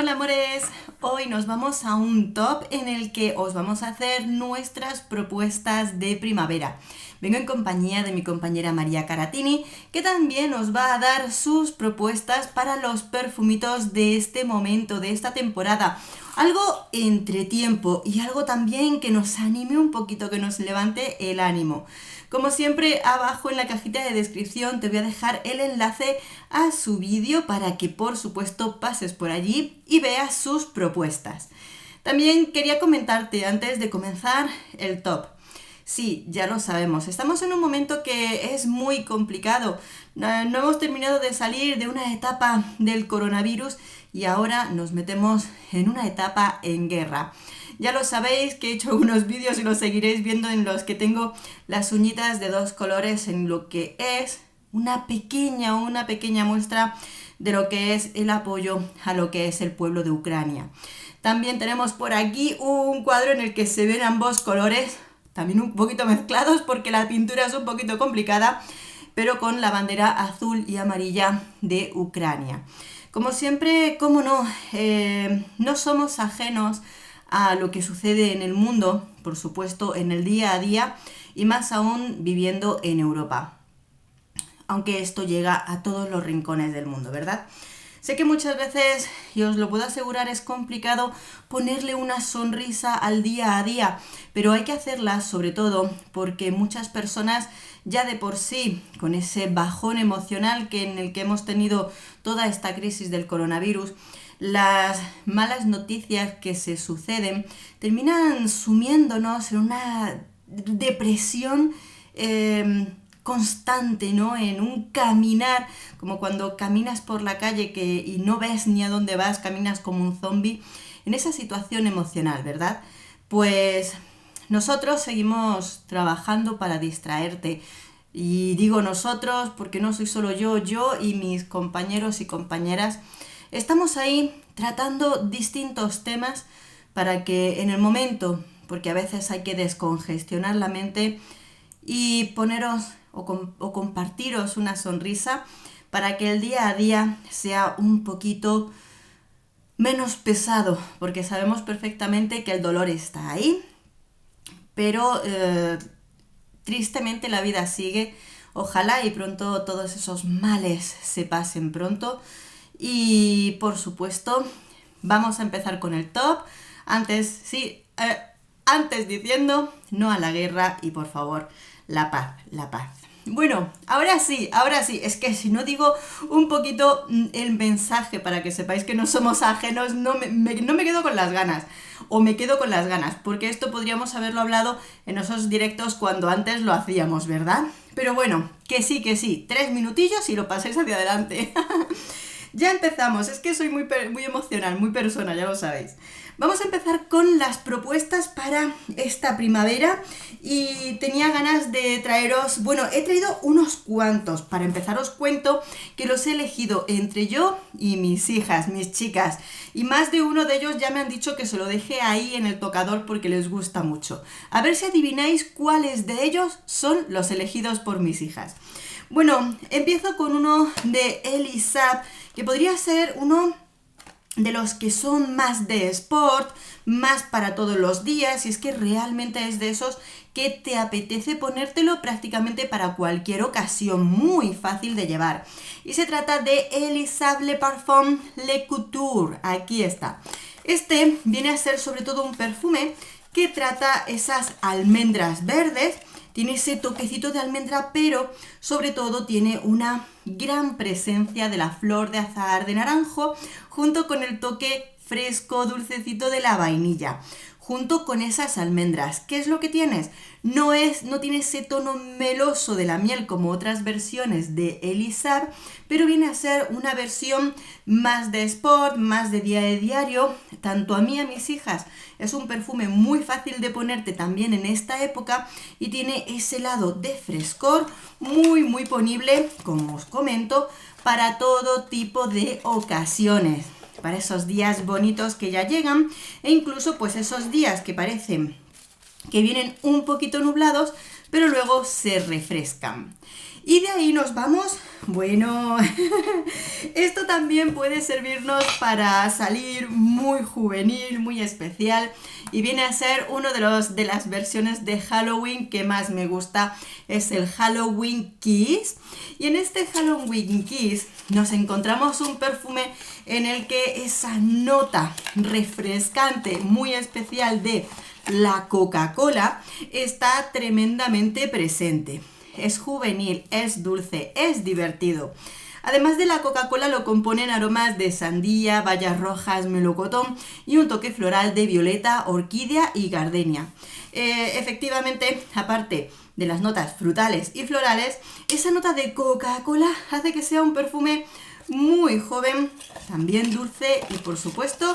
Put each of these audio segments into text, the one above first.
Hola amores, hoy nos vamos a un top en el que os vamos a hacer nuestras propuestas de primavera. Vengo en compañía de mi compañera María Caratini, que también os va a dar sus propuestas para los perfumitos de este momento, de esta temporada. Algo entre tiempo y algo también que nos anime un poquito, que nos levante el ánimo. Como siempre, abajo en la cajita de descripción te voy a dejar el enlace a su vídeo para que por supuesto pases por allí y veas sus propuestas. También quería comentarte antes de comenzar el top. Sí, ya lo sabemos, estamos en un momento que es muy complicado. No hemos terminado de salir de una etapa del coronavirus y ahora nos metemos en una etapa en guerra. Ya lo sabéis que he hecho unos vídeos y los seguiréis viendo en los que tengo las uñitas de dos colores en lo que es una pequeña muestra de lo que es el apoyo a lo que es el pueblo de Ucrania. También tenemos por aquí un cuadro en el que se ven ambos colores, también un poquito mezclados porque la pintura es un poquito complicada, pero con la bandera azul y amarilla de Ucrania. Como siempre, cómo no, no somos ajenos a lo que sucede en el mundo, por supuesto, en el día a día y más aún viviendo en Europa. Aunque esto llega a todos los rincones del mundo, ¿verdad? Sé que muchas veces, y os lo puedo asegurar, es complicado ponerle una sonrisa al día a día, pero hay que hacerla sobre todo porque muchas personas ya de por sí, con ese bajón emocional en el que hemos tenido toda esta crisis del coronavirus, las malas noticias que se suceden terminan sumiéndonos en una depresión constante, ¿no? En un caminar, como cuando caminas por la calle y no ves ni a dónde vas, caminas como un zombie, en esa situación emocional, ¿verdad? Pues nosotros seguimos trabajando para distraerte. Y digo nosotros porque no soy solo yo y mis compañeros y compañeras estamos ahí tratando distintos temas para que en el momento, porque a veces hay que descongestionar la mente y poneros o compartiros una sonrisa para que el día a día sea un poquito menos pesado, porque sabemos perfectamente que el dolor está ahí, pero tristemente la vida sigue. Ojalá y pronto todos esos males se pasen pronto. Y por supuesto, vamos a empezar con el top. Antes diciendo no a la guerra y por favor, la paz, la paz. Bueno, ahora sí, es que si no digo un poquito el mensaje para que sepáis que no somos ajenos, no me quedo con las ganas, o me quedo con las ganas, porque esto podríamos haberlo hablado en esos directos cuando antes lo hacíamos, ¿verdad? Pero bueno, que sí, 3 minutillos y lo paséis hacia adelante. Ya empezamos, es que soy muy emocional, muy persona, ya lo sabéis. Vamos a empezar con las propuestas para esta primavera y tenía ganas de traeros, bueno, he traído unos cuantos. Para empezar os cuento que los he elegido entre yo y mis hijas, mis chicas, y más de uno de ellos ya me han dicho que se lo deje ahí en el tocador porque les gusta mucho. A ver si adivináis cuáles de ellos son los elegidos por mis hijas. Bueno, empiezo con uno de Elisab, que podría ser uno de los que son más de sport, más para todos los días, y es que realmente es de esos que te apetece ponértelo prácticamente para cualquier ocasión, muy fácil de llevar. Y se trata de Elisab Le Parfum Le Couture, aquí está. Este viene a ser sobre todo un perfume que trata esas almendras verdes. Tiene ese toquecito de almendra, pero sobre todo tiene una gran presencia de la flor de azahar de naranjo, junto con el toque fresco, dulcecito de la vainilla, junto con esas almendras. ¿Qué es lo que tienes? No tiene ese tono meloso de la miel como otras versiones de Elisab, pero viene a ser una versión más de sport, más de día de diario. Tanto a mí y a mis hijas es un perfume muy fácil de ponerte también en esta época y tiene ese lado de frescor muy ponible, como os comento, para todo tipo de ocasiones, para esos días bonitos que ya llegan e incluso pues esos días que parecen que vienen un poquito nublados pero luego se refrescan. Y de ahí nos vamos, bueno, esto también puede servirnos para salir muy juvenil, muy especial, y viene a ser uno de las versiones de Halloween que más me gusta, es el Halloween Kiss. Y en este Halloween Kiss nos encontramos un perfume en el que esa nota refrescante, muy especial de la Coca-Cola está tremendamente presente. Es juvenil, es dulce, es divertido. Además de la Coca-Cola lo componen aromas de sandía, bayas rojas, melocotón y un toque floral de violeta, orquídea y gardenia. Efectivamente, aparte de las notas frutales y florales, esa nota de Coca-Cola hace que sea un perfume muy joven, también dulce y por supuesto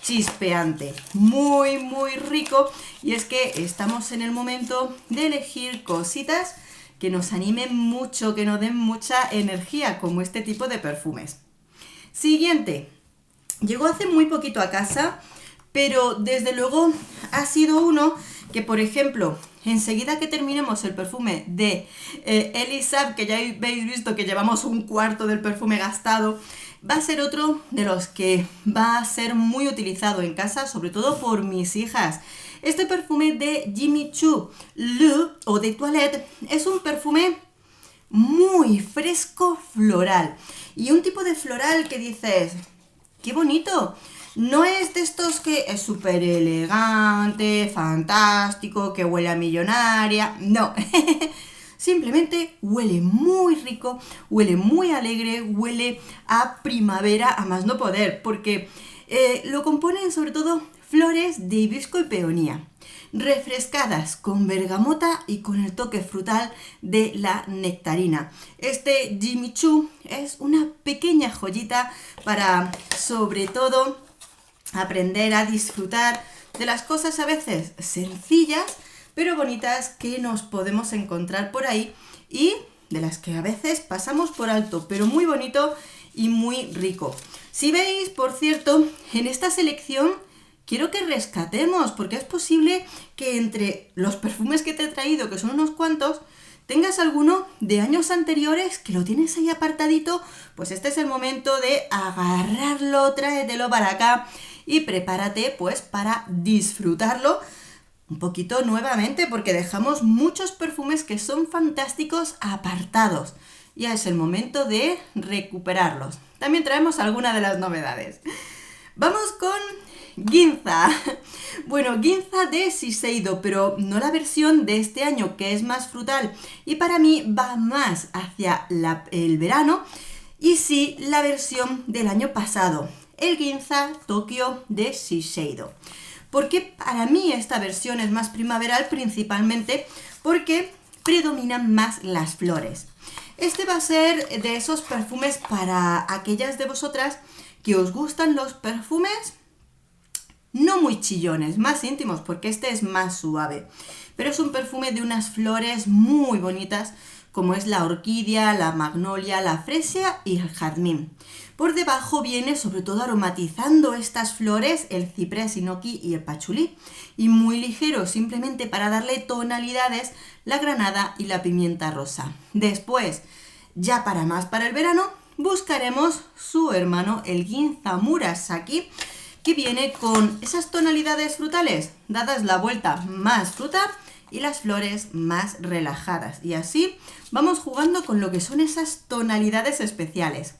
chispeante, muy muy rico. Y es que estamos en el momento de elegir cositas que nos animen mucho, que nos den mucha energía, como este tipo de perfumes. Siguiente, llegó hace muy poquito a casa, pero desde luego ha sido uno que, por ejemplo, enseguida que terminemos el perfume de Elisab, que ya habéis visto que llevamos un cuarto del perfume gastado, va a ser otro de los que va a ser muy utilizado en casa, sobre todo por mis hijas. Este perfume de Jimmy Choo Le Eau de Toilette es un perfume muy fresco floral. Y un tipo de floral que dices, ¡qué bonito! No es de estos que es súper elegante, fantástico, que huele a millonaria. No, simplemente huele muy rico, huele muy alegre, huele a primavera a más no poder, porque lo componen sobre todo flores de hibisco y peonía, refrescadas con bergamota y con el toque frutal de la nectarina. Este Jimmy Choo es una pequeña joyita para, sobre todo, aprender a disfrutar de las cosas a veces sencillas, pero bonitas que nos podemos encontrar por ahí y de las que a veces pasamos por alto, pero muy bonito y muy rico. Si veis, por cierto, en esta selección quiero que rescatemos, porque es posible que entre los perfumes que te he traído, que son unos cuantos, tengas alguno de años anteriores que lo tienes ahí apartadito. Pues este es el momento de agarrarlo, tráetelo para acá y prepárate pues para disfrutarlo un poquito nuevamente, porque dejamos muchos perfumes que son fantásticos apartados. Ya es el momento de recuperarlos. También traemos algunas de las novedades. Vamos con Ginza. Bueno, Ginza de Shiseido, pero no la versión de este año, que es más frutal y para mí va más hacia el verano, y sí la versión del año pasado, el Ginza Tokyo de Shiseido. Porque para mí esta versión es más primaveral, principalmente porque predominan más las flores. Este va a ser de esos perfumes para aquellas de vosotras que os gustan los perfumes no muy chillones, más íntimos, porque este es más suave. Pero es un perfume de unas flores muy bonitas, como es la orquídea, la magnolia, la fresia y el jazmín. Por debajo viene sobre todo aromatizando estas flores el ciprés inoki y el pachulí. Y muy ligero, simplemente para darle tonalidades, la granada y la pimienta rosa. Después, ya para el verano, buscaremos su hermano, el Ginza Murasaki, que viene con esas tonalidades frutales, dadas la vuelta más fruta y las flores más relajadas. Y así vamos jugando con lo que son esas tonalidades especiales.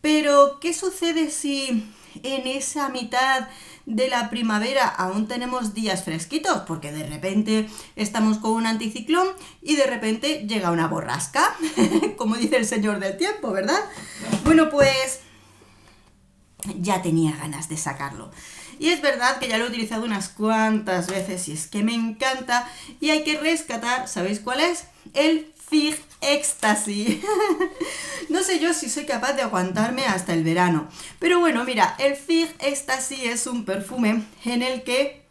Pero, ¿qué sucede si en esa mitad de la primavera aún tenemos días fresquitos? Porque de repente estamos con un anticiclón y de repente llega una borrasca, como dice el señor del tiempo, ¿verdad? Bueno, pues ya tenía ganas de sacarlo. Y es verdad que ya lo he utilizado unas cuantas veces y es que me encanta, y hay que rescatar, ¿sabéis cuál es? El Fig Ecstasy. No sé yo si soy capaz de aguantarme hasta el verano. Pero bueno, mira, el Fig Ecstasy es un perfume en el que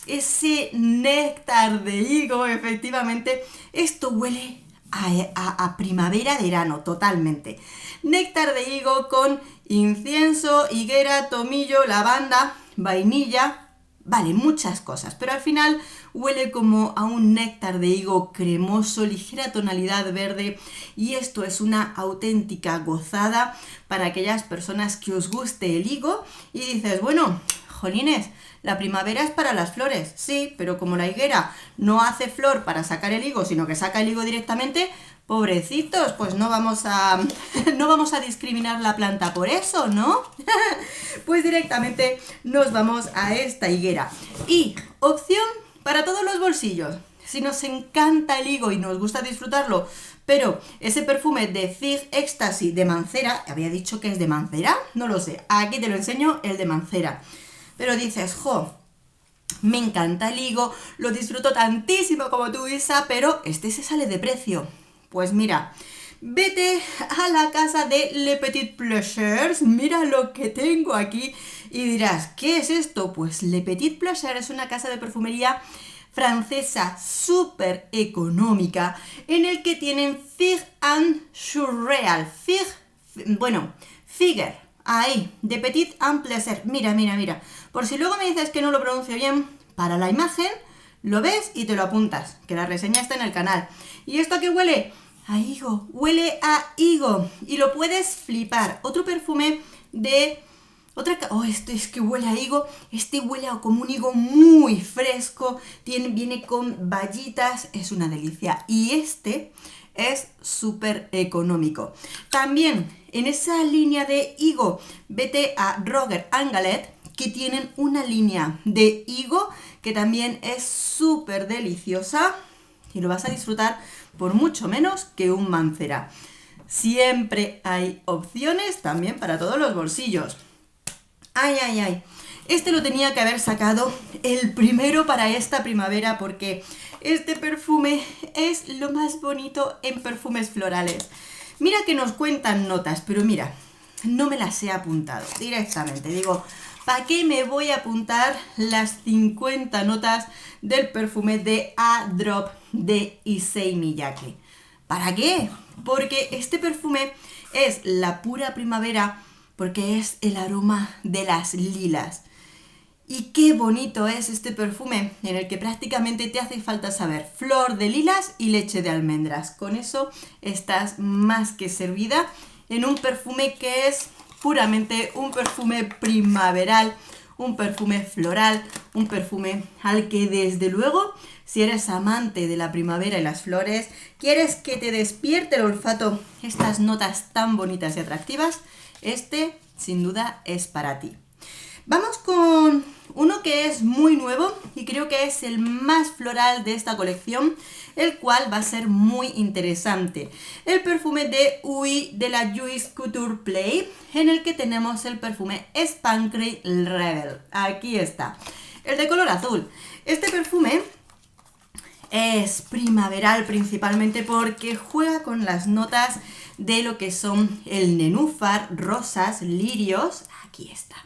ese néctar de higo, efectivamente, esto huele a primavera-verano totalmente. Néctar de higo con incienso, higuera, tomillo, lavanda, vainilla, Vale, muchas cosas, pero al final huele como a un néctar de higo cremoso, ligera tonalidad verde, y esto es una auténtica gozada para aquellas personas que os guste el higo y dices, bueno, jolines, la primavera es para las flores, sí, pero como la higuera no hace flor para sacar el higo, sino que saca el higo directamente, pobrecitos, pues no vamos a, no vamos a discriminar la planta por eso, ¿no? Pues directamente nos vamos a esta higuera. Y opción para todos los bolsillos. Si nos encanta el higo y nos gusta disfrutarlo, pero ese perfume de Fig Ecstasy de Mancera, ¿había dicho que es de Mancera? No lo sé, aquí te lo enseño, el de Mancera. Pero dices, jo, me encanta el higo, lo disfruto tantísimo como tú, Isa, pero este se sale de precio. Pues mira, vete a la casa de Le Petit Plaisirs, mira lo que tengo aquí y dirás, ¿qué es esto? Pues Le Petit Plaisir es una casa de perfumería francesa súper económica en el que tienen Fig and Surreal, Figer, ahí, de Petit and Plaisir, mira, por si luego me dices que no lo pronuncio bien, para la imagen lo ves y te lo apuntas, que la reseña está en el canal. ¿Y esto a qué huele? A higo, huele a higo y lo puedes flipar. Otro perfume de esto es que huele a higo. Este huele a como un higo muy fresco, viene con bayitas, es una delicia. Y este es súper económico. También en esa línea de higo, vete a Roger & Gallet, que tienen una línea de higo que también es súper deliciosa y lo vas a disfrutar por mucho menos que un Mancera. Siempre hay opciones también para todos los bolsillos. ¡Ay! Este lo tenía que haber sacado el primero para esta primavera porque este perfume es lo más bonito en perfumes florales. Mira que nos cuentan notas, pero mira, no me las he apuntado directamente. Digo, ¿para qué me voy a apuntar las 50 notas del perfume de A Drop de Issey Miyake? ¿Para qué? Porque este perfume es la pura primavera, porque es el aroma de las lilas. Y qué bonito es este perfume, en el que prácticamente te hace falta saber flor de lilas y leche de almendras. Con eso estás más que servida en un perfume que es puramente un perfume primaveral, un perfume floral, un perfume al que desde luego, si eres amante de la primavera y las flores, quieres que te despierte el olfato estas notas tan bonitas y atractivas, este sin duda es para ti. Vamos con uno que es muy nuevo y creo que es el más floral de esta colección, el cual va a ser muy interesante. El perfume de Uy de la Juice Couture Play, en el que tenemos el perfume Spankly Rebel. Aquí está, el de color azul. Este perfume es primaveral principalmente porque juega con las notas de lo que son el nenúfar, rosas, lirios. Aquí está.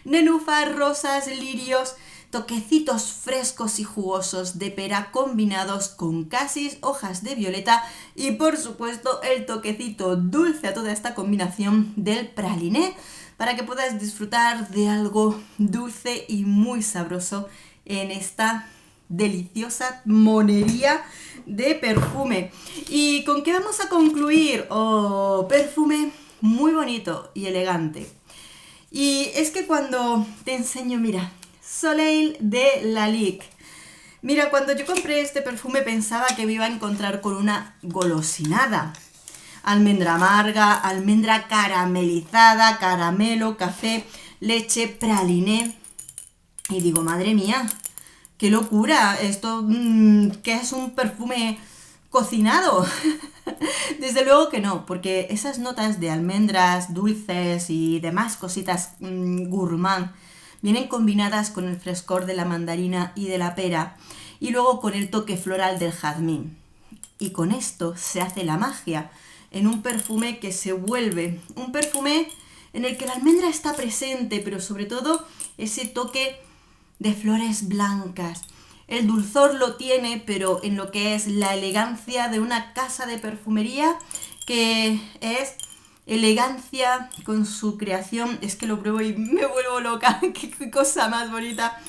Nenúfar, rosas, lirios, toquecitos frescos y jugosos de pera combinados con casis, hojas de violeta y por supuesto el toquecito dulce a toda esta combinación del praliné para que puedas disfrutar de algo dulce y muy sabroso en esta deliciosa monería de perfume. ¿Y con qué vamos a concluir? Oh, perfume muy bonito y elegante. Y es que cuando te enseño, mira, Soleil de Lalique. Mira, cuando yo compré este perfume pensaba que me iba a encontrar con una golosinada. Almendra amarga, almendra caramelizada, caramelo, café, leche, praliné. Y digo, madre mía, qué locura, esto que es un perfume cocinado. Desde luego que no, porque esas notas de almendras, dulces y demás cositas gourmand vienen combinadas con el frescor de la mandarina y de la pera y luego con el toque floral del jazmín. Y con esto se hace la magia en un perfume que se vuelve un perfume en el que la almendra está presente, pero sobre todo ese toque de flores blancas. El dulzor lo tiene, pero en lo que es la elegancia de una casa de perfumería, que es elegancia con su creación. Es que lo pruebo y me vuelvo loca. Qué cosa más bonita.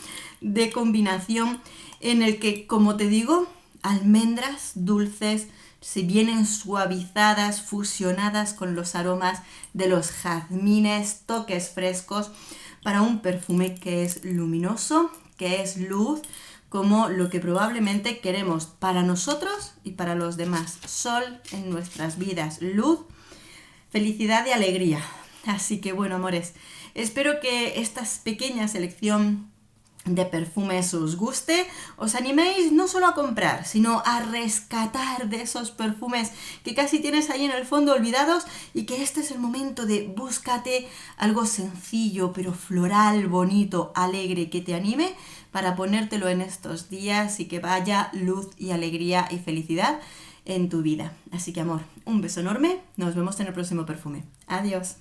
de combinación en el que, como te digo, almendras dulces se vienen suavizadas, fusionadas con los aromas de los jazmines, toques frescos, para un perfume que es luminoso, que es luz, como lo que probablemente queremos para nosotros y para los demás. Sol en nuestras vidas, luz, felicidad y alegría. Así que bueno, amores, espero que esta pequeña selección de perfumes os guste, os animéis no solo a comprar, sino a rescatar de esos perfumes que casi tienes ahí en el fondo olvidados, y que este es el momento de búscate algo sencillo pero floral, bonito, alegre, que te anime para ponértelo en estos días y que vaya luz y alegría y felicidad en tu vida. Así que amor, un beso enorme, nos vemos en el próximo perfume. Adiós.